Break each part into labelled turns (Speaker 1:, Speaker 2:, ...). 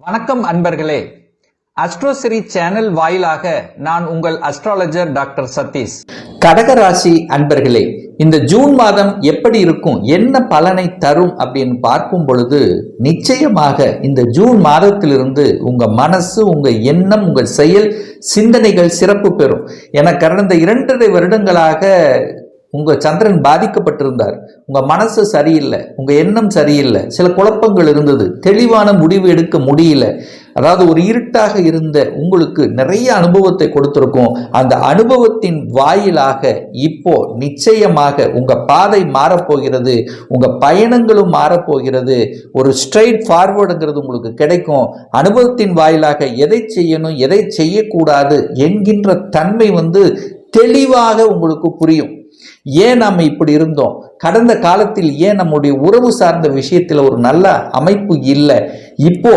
Speaker 1: வணக்கம் அன்பர்களே, அஸ்ட்ரோசிரி சேனல் வாயிலாக நான் உங்கள் அஸ்ட்ராலஜர் டாக்டர் சதீஷ். கடகராசி அன்பர்களே, இந்த ஜூன் மாதம் எப்படி இருக்கும், என்ன பலனை தரும் அப்படின்னு பார்க்கும் பொழுது நிச்சயமாக இந்த ஜூன் மாதத்திலிருந்து உங்க மனசு, உங்க எண்ணம், உங்கள் செயல், சிந்தனைகள் சிறப்பு பெறும். என கடந்த 2.5 வருடங்களாக உங்க சந்திரன் பாதிக்கப்பட்டிருந்தார். உங்க மனசு சரியில்லை, உங்க எண்ணம் சரியில்லை, சில குழப்பங்கள் இருந்தது, தெளிவான முடிவு எடுக்க முடியல. அதாவது ஒரு இருட்டாக இருந்த உங்களுக்கு நிறைய அனுபவத்தை கொடுத்திருக்கும். அந்த அனுபவத்தின் வாயிலாக இப்போ நிச்சயமாக உங்க பாதை மாறப்போகிறது, உங்க பயணங்களும் மாறப்போகிறது. ஒரு ஸ்ட்ரைட் ஃபார்வர்டுங்கிறது உங்களுக்கு கிடைக்கும். அனுபவத்தின் வாயிலாக எதை செய்யணும், எதை செய்யக்கூடாது என்கின்ற தன்மை தெளிவாக உங்களுக்கு புரியும். ஏன் நாம் இப்படி இருந்தோம், கடந்த காலத்தில் ஏன் நம்முடைய உறவு சார்ந்த விஷயத்தில் ஒரு நல்ல அமைப்பு இல்லை, இப்போ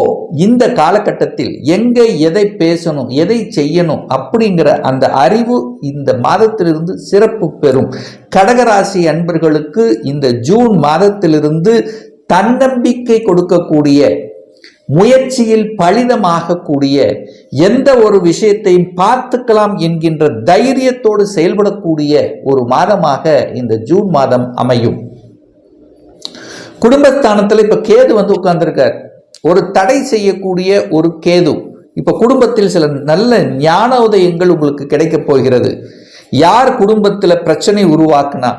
Speaker 1: இந்த காலகட்டத்தில் எங்க எதை பேசணும், எதை செய்யணும் அப்படிங்கிற அந்த அறிவு இந்த மாதத்திலிருந்து சிறப்பு பெறும். கடகராசி அன்பர்களுக்கு இந்த ஜூன் மாதத்திலிருந்து தன்னம்பிக்கை கொடுக்கக்கூடிய, முயற்சியில் பலிதமாகக்கூடிய, எந்த ஒரு விஷயத்தையும் பார்த்துக்கலாம் என்கின்ற தைரியத்தோடு செயல்படக்கூடிய ஒரு மாதமாக இந்த ஜூன் மாதம் அமையும். குடும்பஸ்தானத்தில் இப்ப கேது உட்கார்ந்திருக்கார். ஒரு தடை செய்யக்கூடிய ஒரு கேது. இப்ப குடும்பத்தில் சில நல்ல ஞான உதயங்கள் உங்களுக்கு கிடைக்க போகிறது. யார் குடும்பத்தில் பிரச்சனை உருவாக்குனா,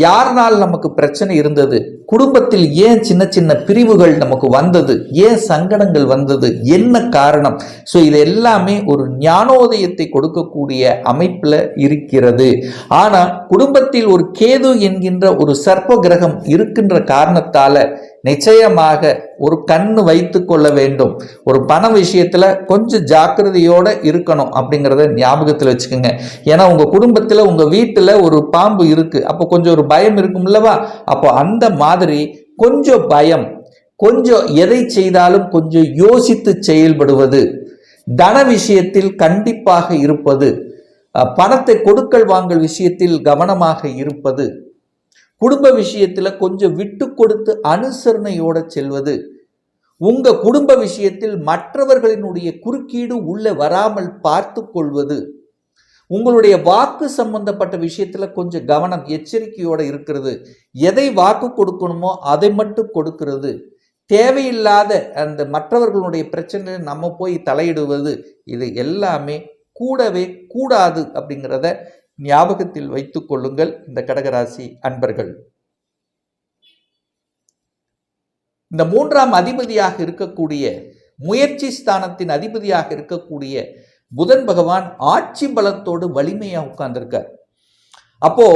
Speaker 1: யாருனால் நமக்கு பிரச்சனை இருந்தது, குடும்பத்தில் ஏன் சின்ன சின்ன பிரிவுகள் நமக்கு வந்தது, ஏன் சங்கடங்கள் வந்தது, என்ன காரணம், ஸோ இது எல்லாமே ஒரு ஞானோதயத்தை கொடுக்கக்கூடிய அமைப்பில் இருக்கிறது. ஆனால் குடும்பத்தில் ஒரு கேது என்கின்ற ஒரு சர்ப்ப கிரகம் இருக்கின்ற காரணத்தால நிச்சயமாக ஒரு கண்ணு வைத்து கொள்ள வேண்டும். ஒரு பண விஷயத்துல கொஞ்சம் ஜாக்கிரதையோட இருக்கணும் அப்படிங்கிறத ஞாபகத்தில் வச்சுக்கோங்க. ஏன்னா உங்க குடும்பத்துல, உங்க வீட்டுல ஒரு பாம்பு இருக்கு, அப்போ கொஞ்சம் ஒரு பயம் இருக்கும்லவா. அப்போ அந்த மாதிரி கொஞ்சம் பயம், கொஞ்சம் எதை செய்தாலும் கொஞ்சம் யோசித்து செயல்படுவது, தன விஷயத்தில் கண்டிப்பாக இருப்பது, பணத்தை கொடுக்கல் வாங்கல் விஷயத்தில் கவனமாக இருப்பது, குடும்ப விஷயத்துல கொஞ்சம் விட்டு கொடுத்து அனுசரணையோட செல்வது, உங்க குடும்ப விஷயத்தில் மற்றவர்களினுடைய குறுக்கீடு உள்ள வராமல் பார்த்து கொள்வது, உங்களுடைய வாக்கு சம்பந்தப்பட்ட விஷயத்துல கொஞ்சம் கவனம், எச்சரிக்கையோட இருக்கிறது, எதை வாக்கு கொடுக்கணுமோ அதை மட்டும் கொடுக்கிறது, தேவையில்லாத அந்த மற்றவர்களுடைய பிரச்சனை நம்ம போய் தலையிடுவது, இது எல்லாமே கூடவே கூடாது அப்படிங்கிறத ஞாபகத்தில் வைத்துக் கொள்ளுங்கள். இந்த கடகராசி அன்பர்கள், இந்த 3ஆம் அதிபதியாக இருக்கக்கூடிய, முயற்சி ஸ்தானத்தின் அதிபதியாக இருக்கக்கூடிய புதன் பகவான் ஆட்சி பலத்தோடு வலிமையா உட்கார்ந்திருக்கார். அப்போ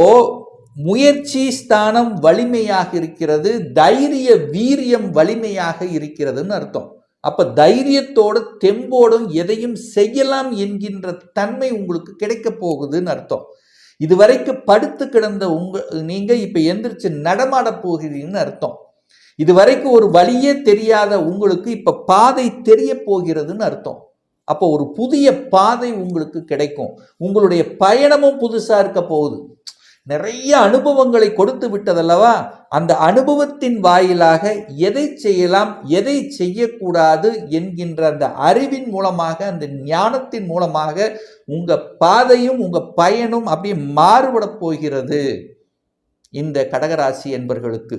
Speaker 1: முயற்சி ஸ்தானம் வலிமையாக இருக்கிறது, தைரிய வீரியம் வலிமையாக இருக்கிறதுன்னு அர்த்தம். அப்ப தைரியத்தோடு தெம்போடும் எதையும் செய்யலாம் என்கின்ற தன்மை உங்களுக்கு கிடைக்க போகுதுன்னு அர்த்தம். இதுவரைக்கும் படுத்து கிடந்த நீங்க இப்ப எந்திரிச்சு நடமாட போகிறீங்கன்னு அர்த்தம். இதுவரைக்கும் ஒரு வழியே தெரியாத உங்களுக்கு இப்ப பாதை தெரிய போகிறதுன்னு அர்த்தம். அப்போ ஒரு புதிய பாதை உங்களுக்கு கிடைக்கும். உங்களுடைய பயணமும் புதுசா இருக்க போகுது. நிறைய அனுபவங்களை கொடுத்து விட்டதல்லவா, அந்த அனுபவத்தின் வாயிலாக எதை செய்யலாம், எதை செய்யக்கூடாது என்கின்ற அந்த அறிவின் மூலமாக, அந்த ஞானத்தின் மூலமாக உங்க பாதையும் உங்க பயனும் அப்படியே மாறுபட போகிறது. இந்த கடகராசி என்பர்களுக்கு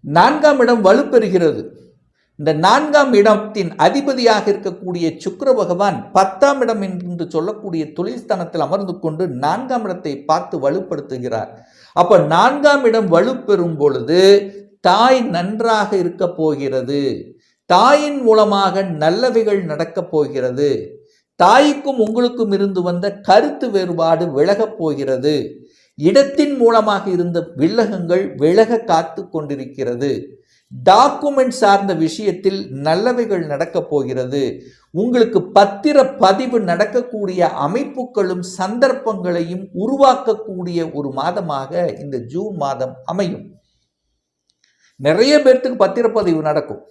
Speaker 1: 4ஆம் இடம் வலுப்பெறுகிறது. இந்த 4ஆம் இடத்தின் அதிபதியாக இருக்கக்கூடிய சுக்கிர பகவான் 10ஆம் இடம் என்று சொல்லக்கூடிய தொழில் ஸ்தானத்தில் அமர்ந்து கொண்டு 4ஆம் இடத்தை பார்த்து வலுப்படுத்துகிறார். அப்ப 4ஆம் இடம் வலுப்பெறும் பொழுது தாய் நன்றாக இருக்க போகிறது, தாயின் மூலமாக நல்லவைகள் நடக்க போகிறது, தாய்க்கும் உங்களுக்கும் இருந்து வந்த கருத்து வேறுபாடு விலகப் போகிறது, இடத்தின் மூலமாக இருந்த வில்லகங்கள் விலக காத்து கொண்டிருக்கிறது, டாக்குமெண்ட் சார்ந்த விஷயத்தில் நல்லவைகள் நடக்க போகிறது, உங்களுக்கு பத்திர பதிவு நடக்கக்கூடிய அமைப்புகளும் சந்தர்ப்பங்களையும் உருவாக்கக்கூடிய ஒரு மாதமாக இந்த ஜூன் மாதம் அமையும். நிறைய பேர்த்துக்கு பத்திரப்பதிவு நடக்கும்.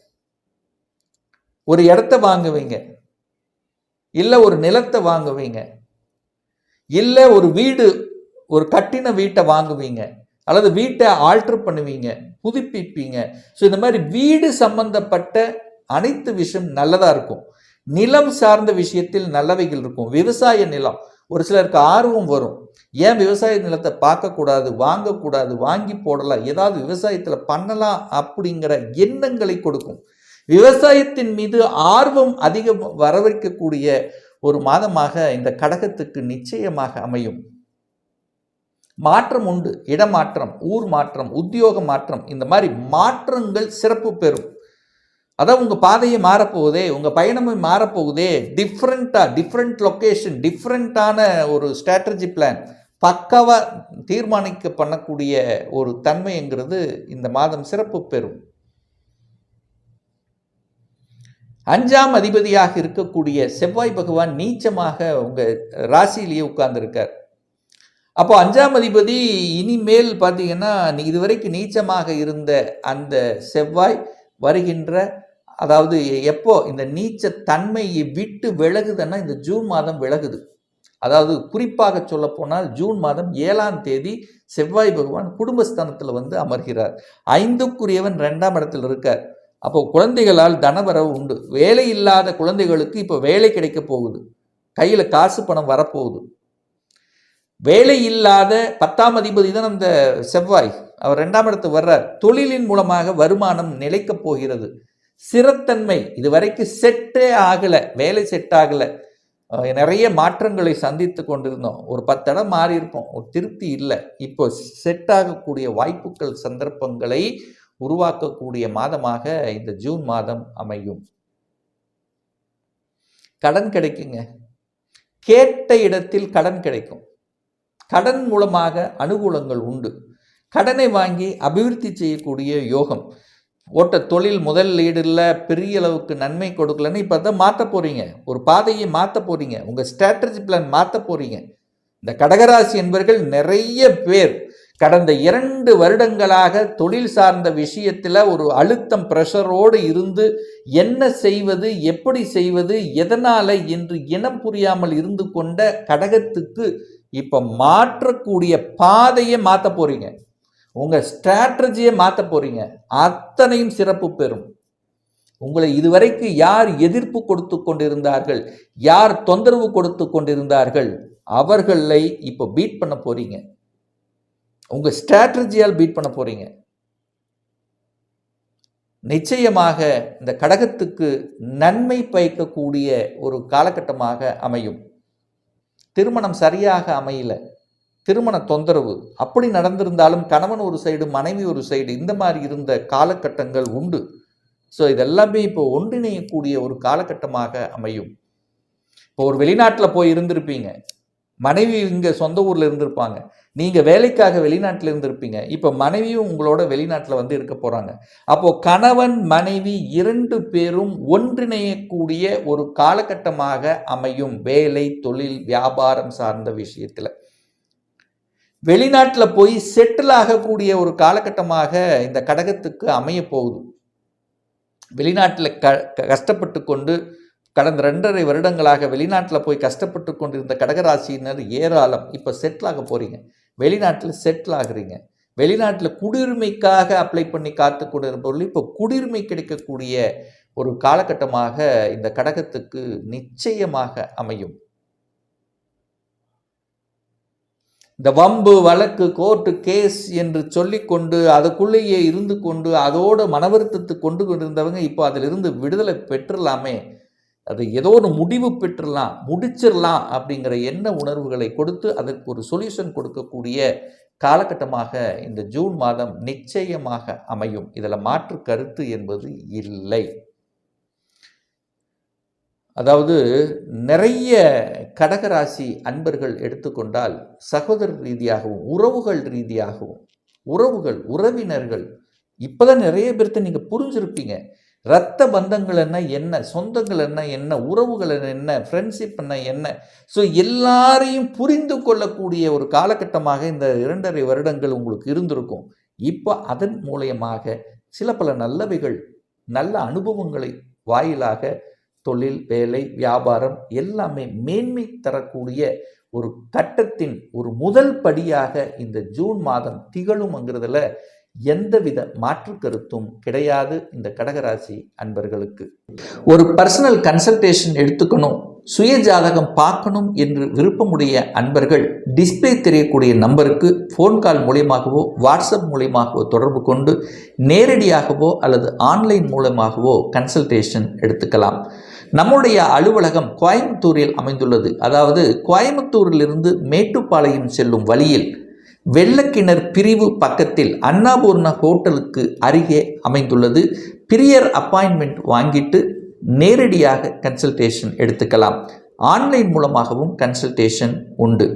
Speaker 1: ஒரு இடத்தை வாங்குவீங்க, இல்ல ஒரு நிலத்தை வாங்குவீங்க, இல்ல ஒரு வீடு, ஒரு கட்டின வீட்டை வாங்குவீங்க, அல்லது வீட்டை ஆல்டர் பண்ணுவீங்க, புதுப்பிப்பீங்க. ஸோ இந்த மாதிரி வீடு சம்பந்தப்பட்ட அனைத்து விஷயம் நல்லதாக இருக்கும். நிலம் சார்ந்த விஷயத்தில் நல்லவைகள் இருக்கும். விவசாய நிலம் ஒரு சிலருக்கு ஆர்வம் வரும். ஏன் விவசாய நிலத்தை பார்க்கக்கூடாது, வாங்கக்கூடாது, வாங்கி போடலாம், ஏதாவது விவசாயத்தில் பண்ணலாம் அப்படிங்கிற எண்ணங்களை கொடுக்கும். விவசாயத்தின் மீது ஆர்வம் அதிகம் வரவைக்கக்கூடிய ஒரு மாதமாக இந்த கடகத்துக்கு நிச்சயமாக அமையும். மாற்றம் உண்டு. இடமாற்றம், ஊர் மாற்றம், உத்தியோக மாற்றம், இந்த மாதிரி மாற்றங்கள் சிறப்பு பெறும். அதான் உங்கள் பாதையை மாறப்போகுதே, உங்கள் பயணமும் மாறப்போகுதே. டிஃப்ரெண்ட் லொக்கேஷன், டிஃப்ரெண்ட்டான ஒரு ஸ்ட்ராட்டஜி பிளான் பக்காவாக தீர்மானிக்க பண்ணக்கூடிய ஒரு தன்மைங்கிறது இந்த மாதம் சிறப்பு பெறும். 5ஆம் அதிபதியாக இருக்கக்கூடிய செவ்வாய் பகவான் நீச்சமாக உங்கள் ராசியிலேயே உட்கார்ந்துருக்கார். அப்போ 5ஆம் அதிபதி இனிமேல் பார்த்தீங்கன்னா இதுவரைக்கும் நீச்சமாக இருந்த அந்த செவ்வாய் வருகின்ற, அதாவது எப்போ இந்த நீச்ச தன்மையை விட்டு விலகுதுன்னா இந்த ஜூன் மாதம் விலகுது. அதாவது குறிப்பாக சொல்ல போனால் ஜூன் மாதம் 7ஆம் தேதி செவ்வாய் பகவான் குடும்பஸ்தானத்தில் வந்து அமர்கிறார். 5க்குரியவன் 2ஆம் இடத்தில் இருக்கார். அப்போ குழந்தைகளால் தனவரவு உண்டு. வேலை இல்லாத குழந்தைகளுக்கு இப்போ வேலை கிடைக்க போகுது, கையில் காசு பணம் வரப்போகுது. வேலை இல்லாத 10ஆம் அதிபதி தான் அந்த செவ்வாய், அவர் 2ஆம் இடத்துக்கு வர்றார். தொழிலின் மூலமாக வருமானம் நிலைக்கப் போகிறது. சிறத்தன்மை இதுவரைக்கும் செட்டே ஆகலை, வேலை செட் ஆகலை, நிறைய மாற்றங்களை சந்தித்து கொண்டிருந்தோம். ஒரு 10 இடம் மாறி இருப்போம், ஒரு திருப்தி இல்லை. இப்போ செட் ஆகக்கூடிய வாய்ப்புகள், சந்தர்ப்பங்களை உருவாக்கக்கூடிய மாதமாக இந்த ஜூன் மாதம் அமையும். கடன் கிடைக்குங்க. கேட்ட இடத்தில் கடன் கிடைக்கும். கடன் மூலமாக அனுகூலங்கள் உண்டு. கடனை வாங்கி அபிவிருத்தி செய்யக்கூடிய யோகம். ஓட்ட தொழில் முதலீடுல பெரிய அளவுக்கு நன்மை கொடுக்கலன்னு இப்போ தான் மாற்ற போகிறீங்க. ஒரு பாதையை மாற்ற போகிறீங்க. உங்கள் ஸ்ட்ராட்டஜி பிளான் மாற்ற போகிறீங்க. இந்த கடகராசி என்பவர்கள் நிறைய பேர் கடந்த 2 வருடங்களாக தொழில் சார்ந்த விஷயத்தில் ஒரு அழுத்தம், ப்ரெஷரோடு இருந்து என்ன செய்வது, எப்படி செய்வது, எதனால் என்று இனம் புரியாமல் இருந்து கொண்ட கடகத்துக்கு இப்போ மாற்றக்கூடிய பாதையை மாற்ற போகிறீங்க. உங்கள் ஸ்ட்ராட்டஜியை மாற்ற போகிறீங்க. அத்தனையும் சிறப்பு பெறும். உங்களை இதுவரைக்கு யார் எதிர்ப்பு கொடுத்து கொண்டிருந்தார்கள், யார் தொந்தரவு கொடுத்து கொண்டிருந்தார்கள், அவர்களை இப்போ பீட் பண்ண போகிறீங்க. உங்கள் ஸ்ட்ராட்டஜியால் பீட் பண்ண போகிறீங்க. நிச்சயமாக இந்த கடகத்துக்கு நன்மை பயக்கக்கூடிய ஒரு காலகட்டமாக அமையும். திருமணம் சரியாக அமையல, திருமண தொந்தரவு அப்படி நடந்திருந்தாலும் கணவன் ஒரு சைடு, மனைவி ஒரு சைடு, இந்த மாதிரி இருந்த காலகட்டங்கள் உண்டு. ஸோ இதெல்லாமே இப்போ ஒன்றிணையக்கூடிய ஒரு காலகட்டமாக அமையும். இப்போ ஒரு வெளிநாட்டில் போய் இருந்திருப்பீங்க, மனைவி இங்கே சொந்த ஊரில் இருந்திருப்பாங்க, நீங்கள் வேலைக்காக வெளிநாட்டில் இருந்திருப்பீங்க. இப்போ மனைவியும் உங்களோட வெளிநாட்டில் வந்து இருக்க போகிறாங்க. அப்போது கணவன் மனைவி 2 பேரும் ஒன்றிணையக்கூடிய ஒரு காலகட்டமாக அமையும். வேலை, தொழில், வியாபாரம் சார்ந்த விஷயத்தில் வெளிநாட்டில் போய் செட்டில் ஆகக்கூடிய ஒரு காலகட்டமாக இந்த கடகத்துக்கு அமைய போகுது. வெளிநாட்டில் கஷ்டப்பட்டு கொண்டு கடந்த 2.5 வருடங்களாக வெளிநாட்டில் போய் கஷ்டப்பட்டு கொண்டிருந்த கடகராசியினர் ஏராளம் இப்போ செட்டில் ஆக போகிறீங்க. வெளிநாட்டில் செட்டில் ஆகுறீங்க. வெளிநாட்டில் குடியுரிமைக்காக அப்ளை பண்ணி காத்து கொண்டிருப்பவர்கள் இப்போ குடியுரிமை கிடைக்கக்கூடிய ஒரு காலகட்டமாக இந்த கடகத்துக்கு நிச்சயமாக அமையும். இந்த வம்பு வழக்கு, கோர்ட்டு கேஸ் என்று சொல்லிக்கொண்டு அதுக்குள்ளேயே இருந்து கொண்டு அதோட மனவருத்தத்துக்கு கொண்டு கொண்டிருந்தவங்க இப்போ அதிலிருந்து விடுதலை பெற்றுடலாமே, அது ஏதோ ஒரு முடிவு பெற்றுடலாம், முடிச்சிடலாம் அப்படிங்கிற எண்ண உணர்வுகளை கொடுத்து அதற்கு ஒரு சொல்யூஷன் கொடுக்கக்கூடிய காலகட்டமாக இந்த ஜூன் மாதம் நிச்சயமாக அமையும். இதில் மாற்று கருத்து என்பது இல்லை. அதாவது நிறைய கடகராசி அன்பர்கள் எடுத்துக்கொண்டால் சகோதரர் ரீதியாகவும் உறவுகள் ரீதியாகவும் உறவினர்கள் இப்போதான் நிறைய பேர்த்த நீங்கள் புரிஞ்சிருப்பீங்க. இரத்த பந்தங்கள் என்ன, சொந்தங்கள் என்ன, உறவுகள் என்ன, ஃப்ரெண்ட்ஷிப் என்ன. ஸோ எல்லாரையும் புரிந்து கொள்ளக்கூடிய ஒரு காலகட்டமாக இந்த 2.5 வருடங்கள் உங்களுக்கு இருந்திருக்கும். இப்போ அதன் மூலயமாக சில பல நல்லவைகள், நல்ல அனுபவங்களை வாயிலாக தொழில், வேலை, வியாபாரம் எல்லாமே மேன்மை தரக்கூடிய ஒரு கட்டத்தின் ஒரு முதல் படியாக இந்த ஜூன் மாதம் திகழும்ங்கிறதுல எந்தவித மாற்று கருத்தும் கிடையாது. இந்த கடகராசி அன்பர்களுக்கு ஒரு பர்சனல் கன்சல்டேஷன் எடுத்துக்கணும், சுய ஜாதகம் பார்க்கணும் என்று விருப்பமுடைய அன்பர்கள் டிஸ்பிளே தெரியக்கூடிய நம்பருக்கு ஃபோன் கால் மூலியமாகவோ வாட்ஸ்அப் மூலியமாகவோ தொடர்பு கொண்டு நேரடியாகவோ அல்லது ஆன்லைன் மூலமாகவோ கன்சல்டேஷன் எடுத்துக்கலாம். நம்முடைய அலுவலகம் கோயம்புத்தூரில் அமைந்துள்ளது. அதாவது கோயம்புத்தூரிலிருந்து மேட்டுப்பாளையம் செல்லும் வழியில் வெள்ளக்கிணர் பிரிவு பக்கத்தில் அன்னபூர்ணா ஹோட்டலுக்கு அருகே அமைந்துள்ளது. பிரியர் அப்பாயின்மெண்ட் வாங்கிட்டு நேரடியாக கன்சல்டேஷன் எடுத்துக்கலாம். ஆன்லைன் மூலமாகவும் கன்சல்டேஷன் உண்டு.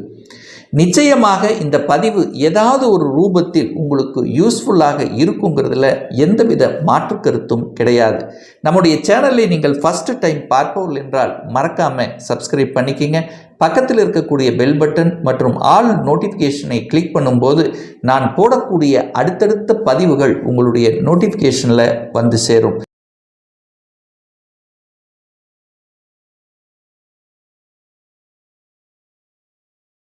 Speaker 1: நிச்சயமாக இந்த பதிவு ஏதாவது ஒரு ரூபத்தில் உங்களுக்கு யூஸ்ஃபுல்லாக இருக்குங்கிறதுல எந்தவித மாற்று கருத்தும் கிடையாது. நம்முடைய சேனலை நீங்கள் ஃபர்ஸ்ட் டைம் பார்ப்பவர்கள் என்றால் மறக்காம சப்ஸ்கிரைப் பண்ணிக்கிங்க. பக்கத்தில் இருக்கக்கூடிய பெல் பட்டன் மற்றும் ஆல் நோட்டிஃபிகேஷனை கிளிக் பண்ணும்போது நான் போடக்கூடிய அடுத்தடுத்த பதிவுகள் உங்களுடைய நோட்டிஃபிகேஷனில் வந்து சேரும்.